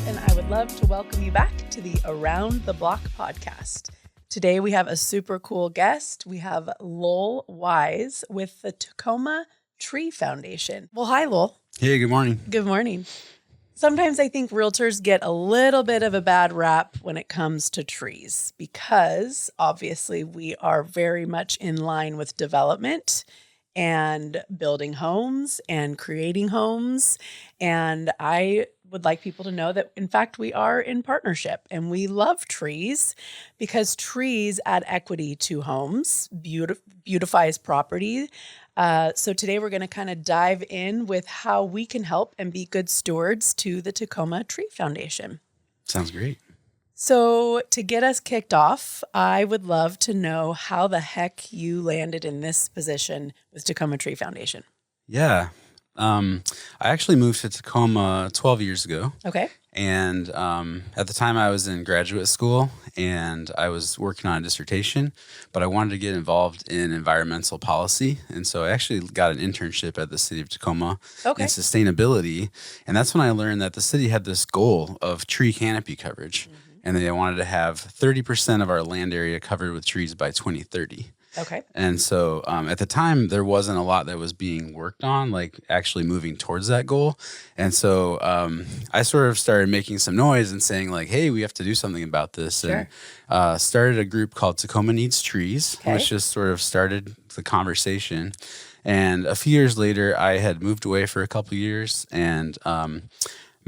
and I would love to welcome you back to the Around the Block podcast. Today we have a super cool guest. We have Lowell Wyse with the Tacoma Tree Foundation. Well, hi, Lowell. Hey, good morning. Good morning. Sometimes I think realtors get a little bit of a bad rap when it comes to trees because obviously we are very much in line with development and building homes and creating homes. And I would like people to know that, in fact, we are in partnership and we love trees because trees add equity to homes, beautifies property. So today we're going to kind of dive in with how we can help and be good stewards to the Tacoma Tree Foundation. Sounds great. So to get us kicked off, I would love to know how the heck you landed in this position with Tacoma Tree Foundation. Yeah. I actually moved to Tacoma 12 years ago. Okay. And at the time I was in graduate school and I was working on a dissertation, but I wanted to get involved in environmental policy. And so I actually got an internship at the city of Tacoma in sustainability. And that's when I learned that the city had this goal of tree canopy coverage. Mm-hmm. And they wanted to have 30% of our land area covered with trees by 2030. Okay. And so at the time, there wasn't a lot that was being worked on, like actually moving towards that goal. And so I sort of started making some noise and saying like, hey, we have to do something about this. Sure. And started a group called Tacoma Needs Trees, which just sort of started the conversation. And a few years later, I had moved away for a couple of years and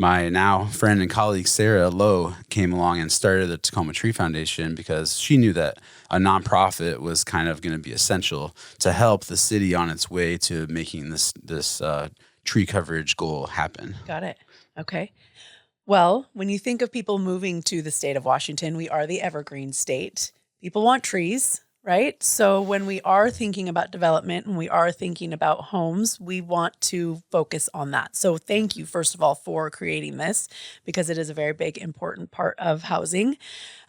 my now friend and colleague, Sarah Lowe, came along and started the Tacoma Tree Foundation because she knew that a nonprofit was kind of going to be essential to help the city on its way to making this tree coverage goal happen. Got it. Okay. Well, when you think of people moving to the state of Washington, we are the evergreen state. People want trees, right? So when we are thinking about development and we are thinking about homes, we want to focus on that. So thank you, first of all, for creating this because it is a very big, important part of housing.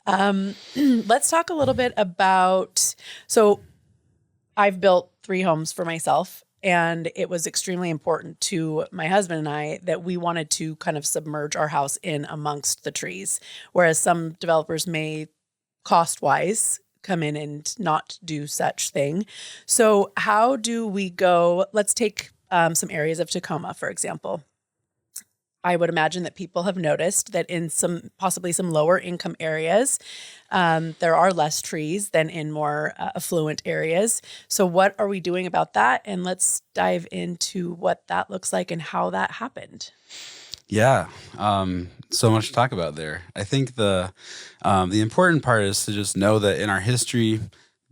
Let's talk a little bit about, so I've built 3 homes for myself, and it was extremely important to my husband and I that we wanted to kind of submerge our house in amongst the trees, whereas some developers may cost-wise come in and not do such thing. So how do we go? Let's take some areas of Tacoma, for example. I would imagine that people have noticed that in possibly some lower income areas, there are less trees than in more affluent areas. So what are we doing about that? And let's dive into what that looks like and how that happened. Yeah, so much to talk about there. I think the important part is to just know that in our history,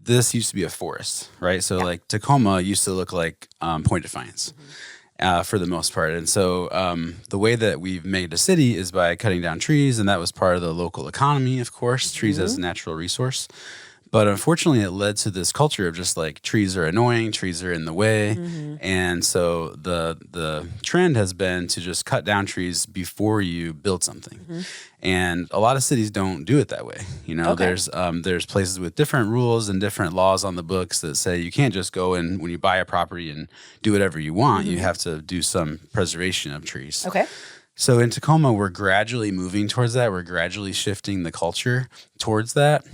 this used to be a forest, right? So like Tacoma used to look like Point Defiance. Mm-hmm. For the most part. And so the way that we've made a city is by cutting down trees, and that was part of the local economy, of course, trees as a natural resource. But unfortunately, it led to this culture of just like trees are annoying, trees are in the way. Mm-hmm. And so the trend has been to just cut down trees before you build something. Mm-hmm. And a lot of cities don't do it that way. You know, there's places with different rules and different laws on the books that say you can't just go in when you buy a property and do whatever you want. Mm-hmm. You have to do some preservation of trees. Okay. So in Tacoma, we're gradually moving towards that. We're gradually shifting the culture towards that.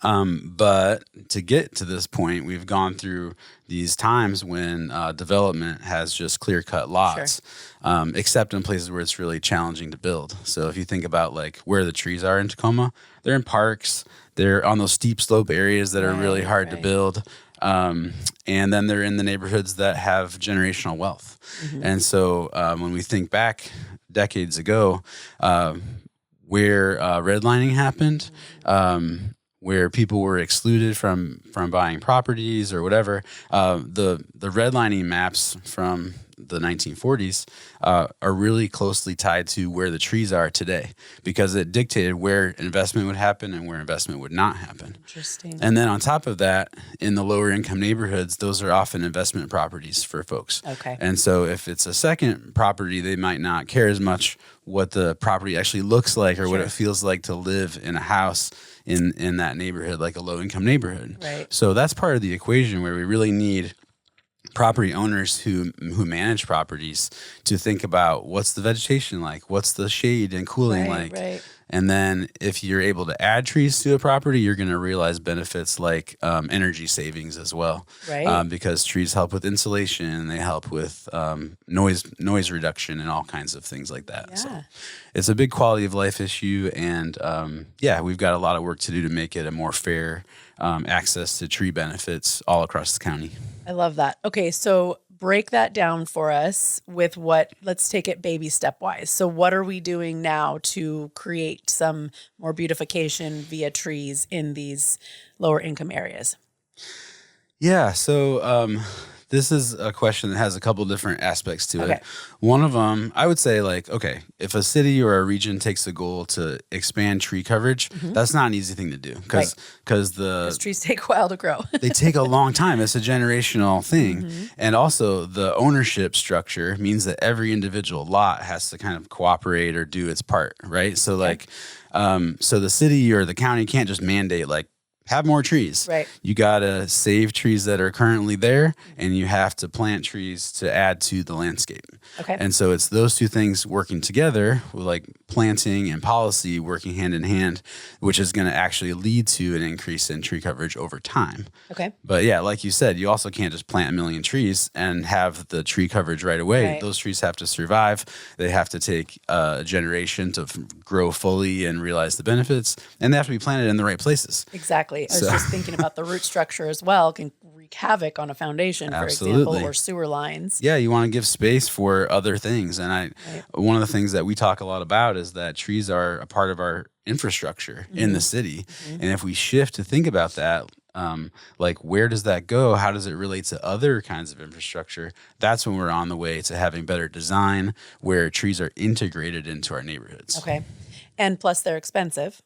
But to get to this point, we've gone through these times when development has just clear-cut lots, except in places where it's really challenging to build. So if you think about like where the trees are in Tacoma, they're in parks, they're on those steep slope areas that are really hard to build. And then they're in the neighborhoods that have generational wealth. Mm-hmm. And so when we think back decades ago, where redlining happened, where people were excluded from buying properties or whatever, the redlining maps from the 1940s are really closely tied to where the trees are today because it dictated where investment would happen and where investment would not happen. Interesting. And then on top of that, in the lower income neighborhoods, those are often investment properties for folks. Okay. And so if it's a second property, they might not care as much what the property actually looks like or what it feels like to live in a house in that neighborhood, like a low income neighborhood. Right. So that's part of the equation where we really need property owners who manage properties to think about what's the vegetation like, what's the shade and cooling like. Right. And then if you're able to add trees to a property, you're going to realize benefits like energy savings as well. Right. Because trees help with insulation, they help with noise reduction and all kinds of things like that. Yeah. So it's a big quality of life issue. And we've got a lot of work to do to make it a more fair access to tree benefits all across the county. I love that. Okay, so break that down for us with let's take it baby step wise. So what are we doing now to create some more beautification via trees in these lower income areas? Yeah, so this is a question that has a couple different aspects to Okay. it. One of them, I would say, like, okay, if a city or a region takes a goal to expand tree coverage, that's not an easy thing to do because Because trees take a while to grow. they take a long time. It's a generational thing. And also the ownership structure means that every individual lot has to kind of cooperate or do its part, right? So so the city or the county can't just mandate like, have more trees. Right. You got to save trees that are currently there, and you have to plant trees to add to the landscape. Okay. And so it's those two things working together, with like planting and policy working hand in hand, which is going to actually lead to an increase in tree coverage over time. Okay. But yeah, like you said, you also can't just plant 1 million trees and have the tree coverage right away. Right. Those trees have to survive. They have to take a generation to grow fully and realize the benefits, and they have to be planted in the right places. Exactly. I was just thinking about the root structure as well can wreak havoc on a foundation, for example, or sewer lines. Yeah, you want to give space for other things. And one of the things that we talk a lot about is that trees are a part of our infrastructure in the city. And if we shift to think about that, like where does that go? How does it relate to other kinds of infrastructure? That's when we're on the way to having better design where trees are integrated into our neighborhoods. Okay. And plus they're expensive.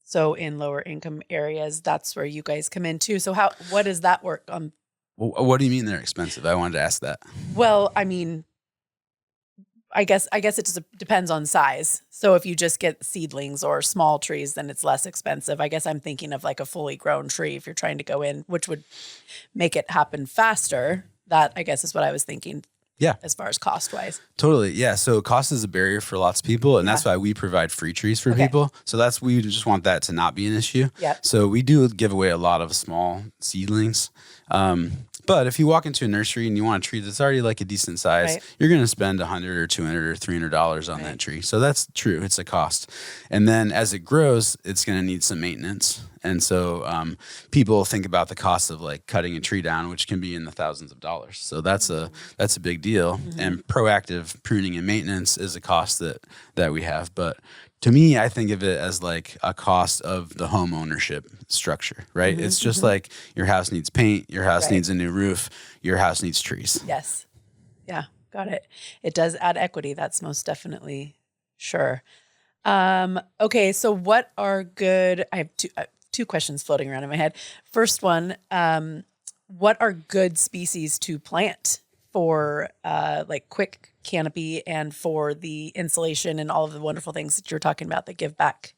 So in lower income areas, that's where you guys come in too. So what does that work on? Well, what do you mean they're expensive? I wanted to ask that. Well, I mean, I guess it just depends on size. So if you just get seedlings or small trees, then it's less expensive. I guess I'm thinking of like a fully grown tree if you're trying to go in, which would make it happen faster. That I guess is what I was thinking. Yeah. As far as cost wise. Totally. Yeah. So cost is a barrier for lots of people. And that's why we provide free trees for people. So we just want that to not be an issue. Yeah. So we do give away a lot of small seedlings. But if you walk into a nursery and you want a tree that's already like a decent size, you're going to spend $100 or $200 or $300 on that tree. So that's true. It's a cost. And then as it grows, it's going to need some maintenance. And so people think about the cost of like cutting a tree down, which can be in the thousands of dollars. So that's a big deal. And proactive pruning and maintenance is a cost that we have. But to me, I think of it as like a cost of the home ownership structure, right? It's just like your house needs paint, your house needs a new roof, your house needs trees. Yes. Yeah, got it. It does add equity. That's most definitely sure. Okay, so what are good? I have two questions floating around in my head. First one, what are good species to plant for like quick canopy and for the insulation and all of the wonderful things that you're talking about that give back?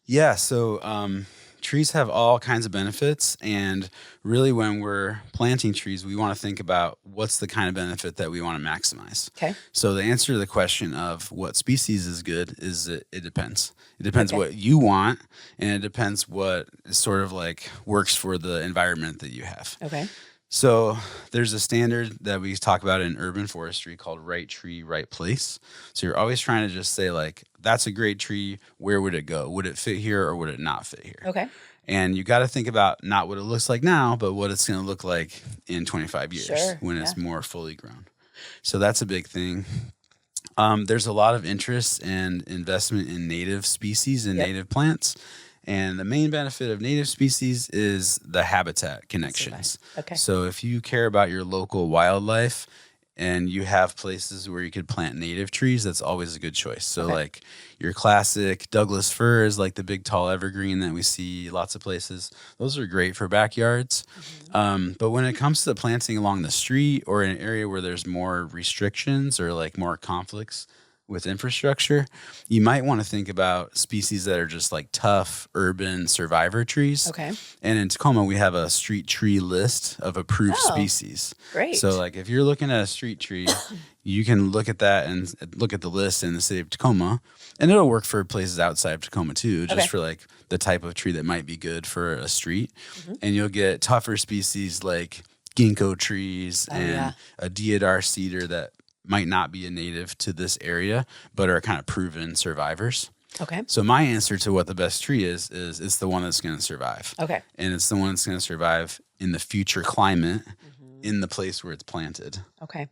Yeah, so trees have all kinds of benefits, and really when we're planting trees, we want to think about what's the kind of benefit that we want to maximize. Okay. So the answer to the question of what species is good is it depends. It depends what you want, and it depends what sort of like works for the environment that you have. Okay. So there's a standard that we talk about in urban forestry called right tree, right place. So you're always trying to just say like, that's a great tree. Where would it go? Would it fit here or would it not fit here? Okay. And you got to think about not what it looks like now, but what it's going to look like in 25 years when it's more fully grown. So that's a big thing. There's a lot of interest and investment in native species and native plants. And the main benefit of native species is the habitat connections. Okay. So if you care about your local wildlife and you have places where you could plant native trees, that's always a good choice. So like your classic Douglas fir is like the big tall evergreen that we see lots of places. Those are great for backyards. But when it comes to planting along the street or in an area where there's more restrictions or like more conflicts, with infrastructure, you might want to think about species that are just like tough urban survivor trees. Okay. And in Tacoma, we have a street tree list of approved Oh, species. great. So like if you're looking at a street tree, you can look at that and look at the list in the city of Tacoma, and it'll work for places outside of Tacoma too, just for like the type of tree that might be good for a street. And you'll get tougher species like ginkgo trees and a deodar cedar that might not be a native to this area, but are kind of proven survivors. Okay. So my answer to what the best tree is it's the one that's going to survive. Okay. And it's the one that's going to survive in the future climate in the place where it's planted. Okay.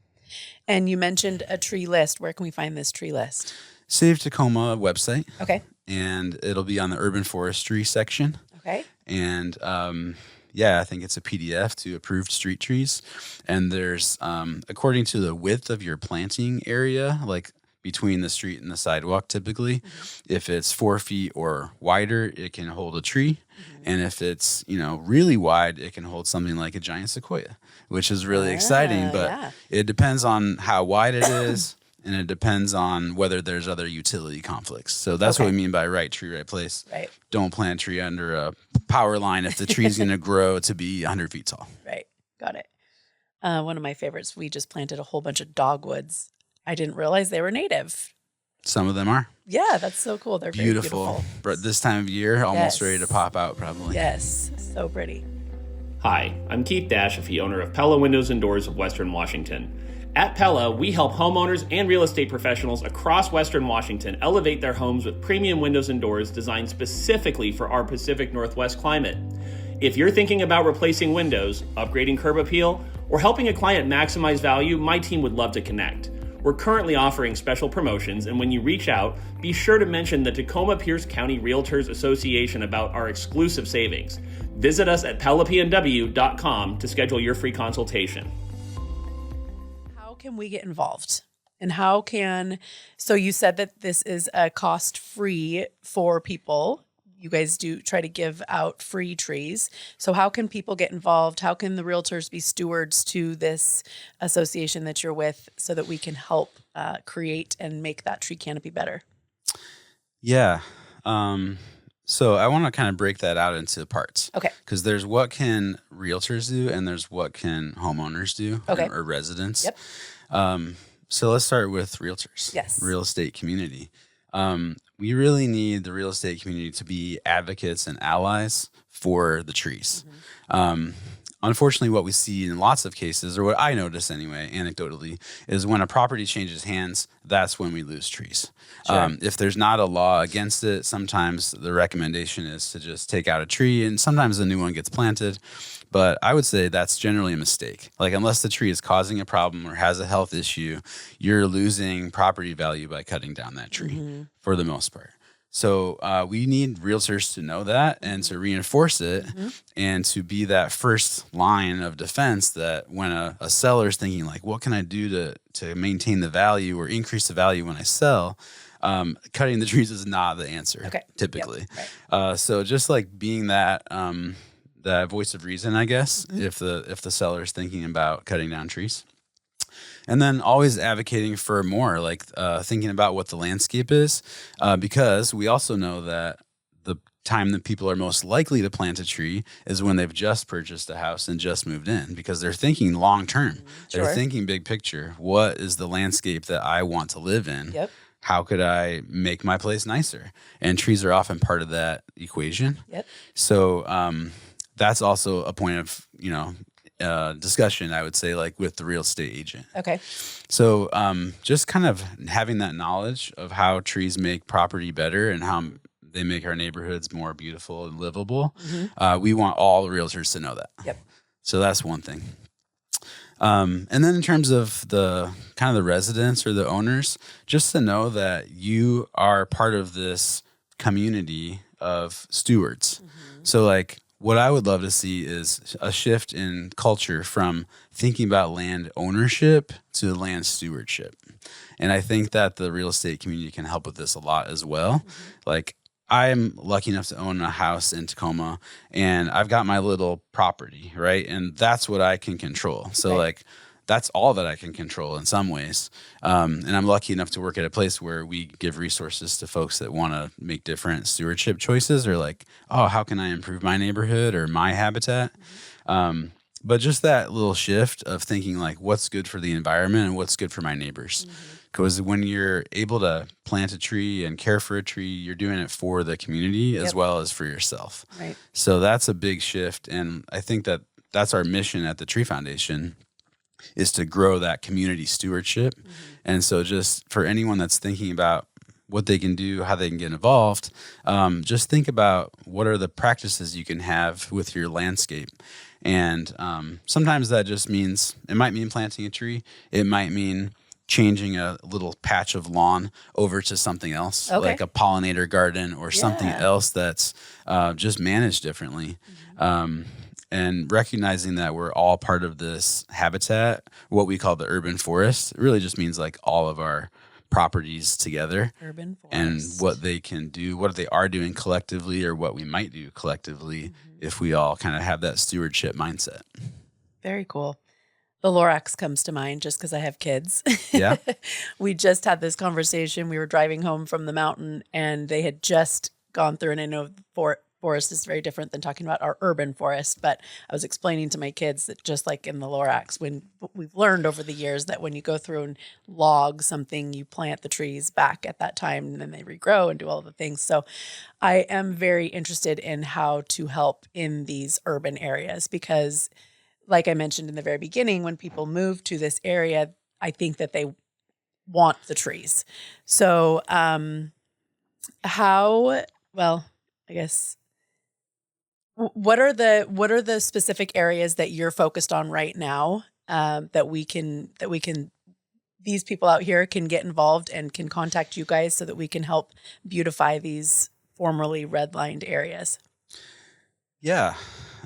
And you mentioned a tree list. Where can we find this tree list? City of Tacoma website. Okay. And it'll be on the urban forestry section. Okay. And I think it's a PDF to approved street trees. And there's, according to the width of your planting area, like between the street and the sidewalk, typically, if it's 4 feet or wider, it can hold a tree. And if it's, really wide, it can hold something like a giant sequoia, which is really exciting. But it depends on how wide it is. And it depends on whether there's other utility conflicts. So that's what we mean by right tree, right place. Right. Don't plant a tree under a power line if the tree's going to grow to be 100 feet tall. Right. Got it. One of my favorites, we just planted a whole bunch of dogwoods. I didn't realize they were native. Some of them are. Yeah, that's so cool. They're beautiful. Very beautiful. But this time of year, almost ready to pop out probably. Yes. So pretty. Hi, I'm Keith Dashafee, owner of Pella Windows and Doors of Western Washington. At Pella, we help homeowners and real estate professionals across Western Washington elevate their homes with premium windows and doors designed specifically for our Pacific Northwest climate. If you're thinking about replacing windows, upgrading curb appeal, or helping a client maximize value, my team would love to connect. We're currently offering special promotions, and when you reach out, be sure to mention the Tacoma-Pierce County Realtors Association about our exclusive savings. Visit us at pellapnw.com to schedule your free consultation. How can we get involved? And so you said that this is a cost-free for people. You guys do try to give out free trees. So how can people get involved? How can the realtors be stewards to this association that you're with so that we can help create and make that tree canopy better? Yeah. So I want to kind of break that out into parts. Okay. Because there's what can realtors do and there's what can homeowners do or residents. Yep. So let's start with realtors. Yes. Real estate community. We really need the real estate community to be advocates and allies for the trees. Unfortunately, what we see in lots of cases, or what I notice anyway, anecdotally, is when a property changes hands, that's when we lose trees. Sure. If there's not a law against it, sometimes the recommendation is to just take out a tree, and sometimes a new one gets planted. But I would say that's generally a mistake. Like, unless the tree is causing a problem or has a health issue, you're losing property value by cutting down that tree for the most part. So we need realtors to know that and to reinforce it and to be that first line of defense that when a seller is thinking like, what can I do to maintain the value or increase the value when I sell? Cutting the trees is not the answer, typically. Yep. Right. So just like being that that voice of reason, I guess, if the seller is thinking about cutting down trees. And then always advocating for more, like thinking about what the landscape is, because we also know that the time that people are most likely to plant a tree is when they've just purchased a house and just moved in, because they're thinking long term. Sure. They're thinking big picture. What is the landscape that I want to live in? Yep. How could I make my place nicer? And trees are often part of that equation. Yep. So that's also a point of, discussion, I would say, like with the real estate agent. Okay. So just kind of having that knowledge of how trees make property better and how they make our neighborhoods more beautiful and livable. We want all realtors to know that. Yep. So that's one thing. And then in terms of the kind of the residents or the owners, just to know that you are part of this community of stewards. So like, what I would love to see is a shift in culture from thinking about land ownership to land stewardship. And I think that the real estate community can help with this a lot as well. Like, I'm lucky enough to own a house in Tacoma, and I've got my little property, right? And that's what I can control. So like that's all that I can control in some ways. And I'm lucky enough to work at a place where we give resources to folks that want to make different stewardship choices, or like, oh, how can I improve my neighborhood or my habitat? But just that little shift of thinking like, what's good for the environment and what's good for my neighbors. Because when you're able to plant a tree and care for a tree, you're doing it for the community as well as for yourself. Right. So that's a big shift. And I think that that's our mission at the Tree Foundation, is to grow that community stewardship. And so just for anyone that's thinking about what they can do, how they can get involved, just think about what are the practices you can have with your landscape. And sometimes that just means, it might mean planting a tree. It might mean changing a little patch of lawn over to something else, like a pollinator garden or something else that's just managed differently. And recognizing that we're all part of this habitat, what we call the urban forest. It really just means like all of our properties together, Urban forest. and what they can do, what they are doing collectively, or what we might do collectively if we all kind of have that stewardship mindset. Very cool. The Lorax comes to mind just because I have kids. Yeah. We just had this conversation. We were driving home from the mountain, and they had just gone through, and I know forest is very different than talking about our urban forest, but I was explaining to my kids that just like in the Lorax, when we've learned over the years that when you go through and log something, you plant the trees back at that time, and then they regrow and do all the things. So I am very interested in how to help in these urban areas, because like I mentioned in the very beginning, when people move to this area, I think that they want the trees. So what are the specific areas that you're focused on right now, that these people out here can get involved and can contact you guys so that we can help beautify these formerly redlined areas? Yeah.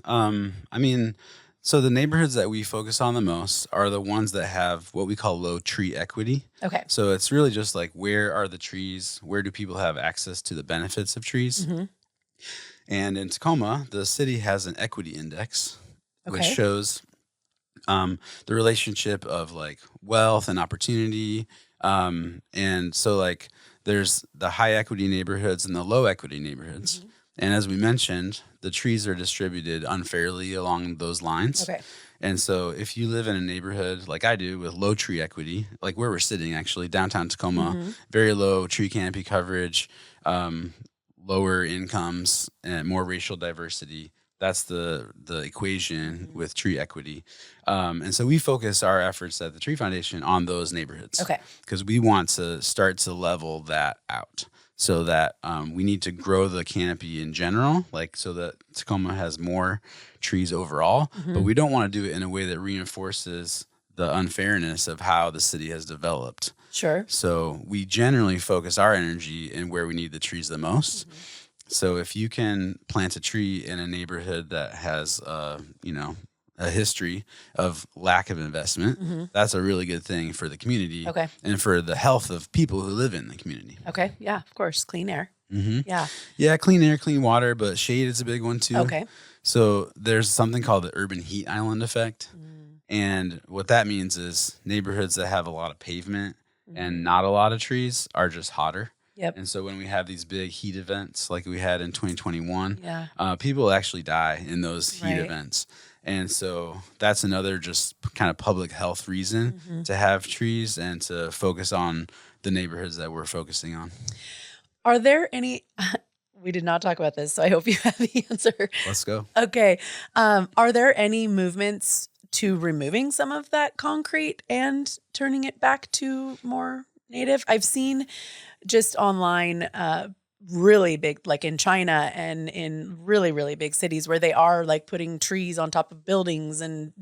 I mean, so the neighborhoods that we focus on the most are the ones that have what we call low tree equity. Okay. So it's really just like, where are the trees? Where do people have access to the benefits of trees? And in Tacoma, the city has an equity index, which shows the relationship of like wealth and opportunity. And so like there's the high equity neighborhoods and the low equity neighborhoods. And as we mentioned, the trees are distributed unfairly along those lines. Okay. And so if you live in a neighborhood like I do with low tree equity, like where we're sitting actually, downtown Tacoma, very low tree canopy coverage, lower incomes, and more racial diversity. That's the equation with tree equity. And so we focus our efforts at the Tree Foundation on those neighborhoods. Okay. Because we want to start to level that out, so that we need to grow the canopy in general, like so that Tacoma has more trees overall. But we don't want to do it in a way that reinforces the unfairness of how the city has developed. Sure. So we generally focus our energy in where we need the trees the most. So if you can plant a tree in a neighborhood that has, a history of lack of investment, that's a really good thing for the community. Okay. And for the health of people who live in the community. Okay. Yeah, of course. Clean air. Yeah. Yeah, clean air, clean water, but shade is a big one too. Okay. So there's something called the urban heat island effect. And what that means is neighborhoods that have a lot of pavement and not a lot of trees are just hotter. Yep. And so when we have these big heat events like we had in 2021, people actually die in those heat events. And so that's another just kind of public health reason to have trees and to focus on the neighborhoods that we're focusing on. Are there any, we did not talk about this, so I hope you have the answer. Let's go. Okay. Are there any movements to removing some of that concrete and turning it back to more native? I've seen just online really big, like in China and in really, really big cities where they are like putting trees on top of buildings and,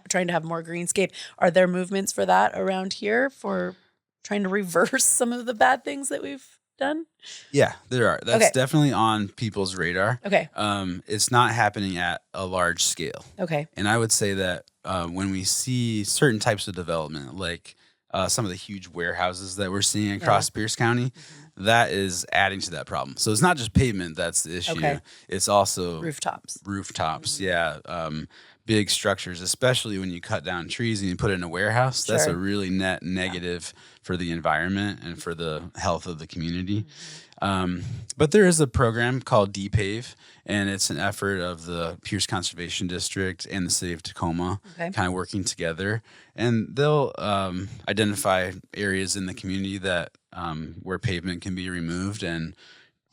trying to have more greenscape. Are there movements for that around here for trying to reverse some of the bad things that we've done? Yeah, there are. That's definitely on people's radar. Okay. It's not happening at a large scale. Okay. And I would say that when we see certain types of development, like some of the huge warehouses that we're seeing across Pierce County, that is adding to that problem. So it's not just pavement that's the issue. Okay. It's also rooftops. Yeah. big structures, especially when you cut down trees and you put it in a warehouse. That's Sure. a really net negative for the environment and for the health of the community. But there is a program called DPAVE, and it's an effort of the Pierce Conservation District and the city of Tacoma kind of working together. And they'll identify areas in the community that where pavement can be removed and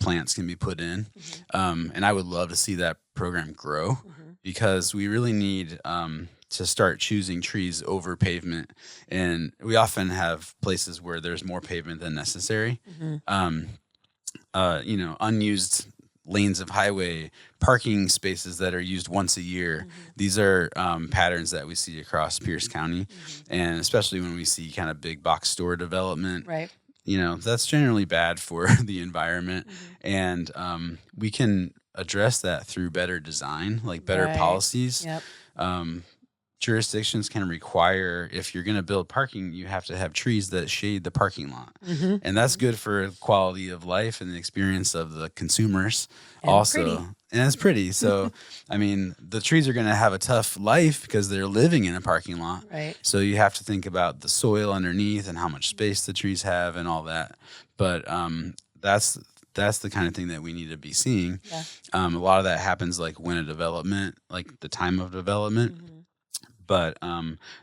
plants can be put in. And I would love to see that program grow because we really need to start choosing trees over pavement. And we often have places where there's more pavement than necessary. Unused lanes of highway, parking spaces that are used once a year. These are patterns that we see across Pierce County. And especially when we see kind of big box store development, Right. That's generally bad for the environment. And we can address that through better design, like better policies. Yep. Jurisdictions can require, if you're going to build parking, you have to have trees that shade the parking lot. And that's good for quality of life and the experience of the consumers And also. pretty. And it's pretty. So, I mean, the trees are going to have a tough life because they're living in a parking lot. Right. So you have to think about the soil underneath and how much space the trees have and all that. But that's the kind of thing that we need to be seeing. Yeah. A lot of that happens like when a development, like the time of development. But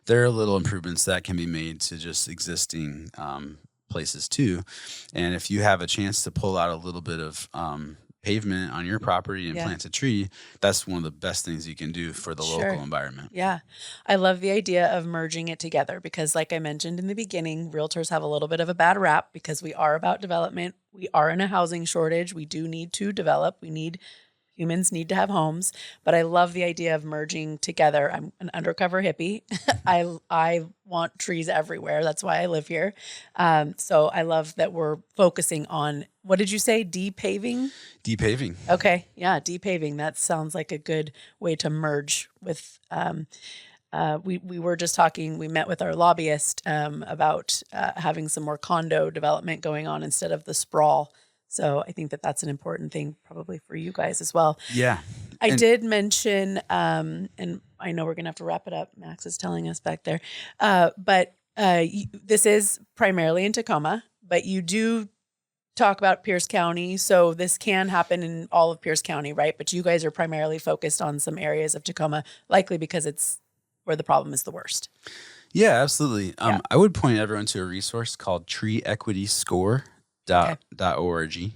there are little improvements that can be made to just existing places too. And if you have a chance to pull out a little bit of pavement on your property and plant a tree, that's one of the best things you can do for the local environment. Yeah. I love the idea of merging it together because like I mentioned in the beginning, realtors have a little bit of a bad rap because we are about development. We are in a housing shortage. We do need to develop. Humans need to have homes, but I love the idea of merging together. I'm an undercover hippie. I want trees everywhere. That's why I live here. So I love that we're focusing on, what did you say? Depaving? Depaving. Okay. Yeah. Depaving. That sounds like a good way to merge with, we were just talking, we met with our lobbyist about having some more condo development going on instead of the sprawl. So I think that that's an important thing probably for you guys as well. Yeah. I did mention, and I know we're going to have to wrap it up. Max is telling us back there. But this is primarily in Tacoma, but you do talk about Pierce County. So this can happen in all of Pierce County, right? But you guys are primarily focused on some areas of Tacoma, likely because it's where the problem is the worst. Yeah, absolutely. I would point everyone to a resource called treeequityscore.org.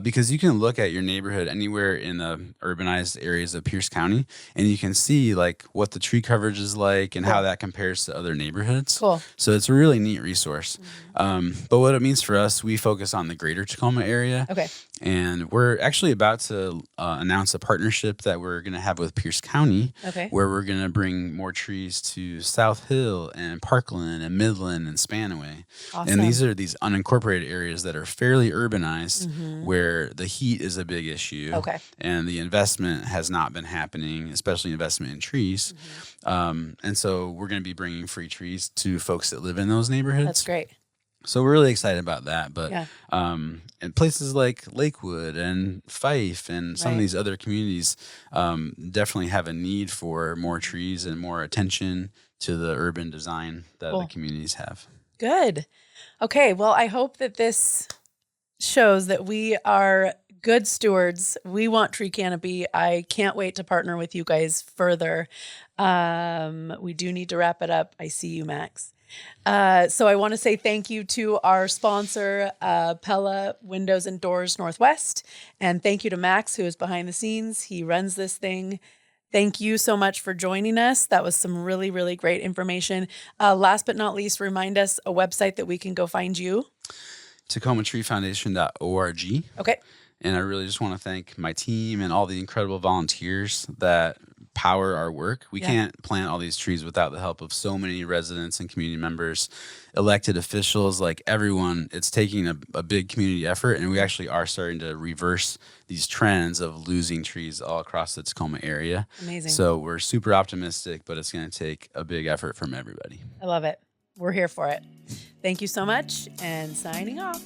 Because you can look at your neighborhood anywhere in the urbanized areas of Pierce County, and you can see like what the tree coverage is like and how that compares to other neighborhoods. Cool. So it's a really neat resource. But what it means for us, we focus on the greater Tacoma area. Okay. And we're actually about to announce a partnership that we're going to have with Pierce County, where we're going to bring more trees to South Hill and Parkland and Midland and Spanaway. Awesome. And these are these unincorporated areas that are fairly urbanized, where the heat is a big issue. Okay. And the investment has not been happening, especially investment in trees. And so we're going to be bringing free trees to folks that live in those neighborhoods. That's great. So we're really excited about that. But Yeah. and places like Lakewood and Fife and some of these other communities definitely have a need for more trees and more attention to the urban design that the communities have. Good. Okay. Well, I hope that this shows that we are good stewards. We want tree canopy. I can't wait to partner with you guys further. We do need to wrap it up. I see you, Max. So I want to say thank you to our sponsor, Pella Windows and Doors Northwest. And thank you to Max, who is behind the scenes. He runs this thing. Thank you so much for joining us. That was some really, really great information. Last but not least, remind us a website that we can go find you. TacomaTreeFoundation.org. Okay. And I really just want to thank my team and all the incredible volunteers that power our work. We can't plant all these trees without the help of so many residents and community members, elected officials, like everyone. It's taking a big community effort, and we actually are starting to reverse these trends of losing trees all across the Tacoma area. Amazing. So we're super optimistic, but it's going to take a big effort from everybody. I love it. We're here for it. Thank you so much, and signing off.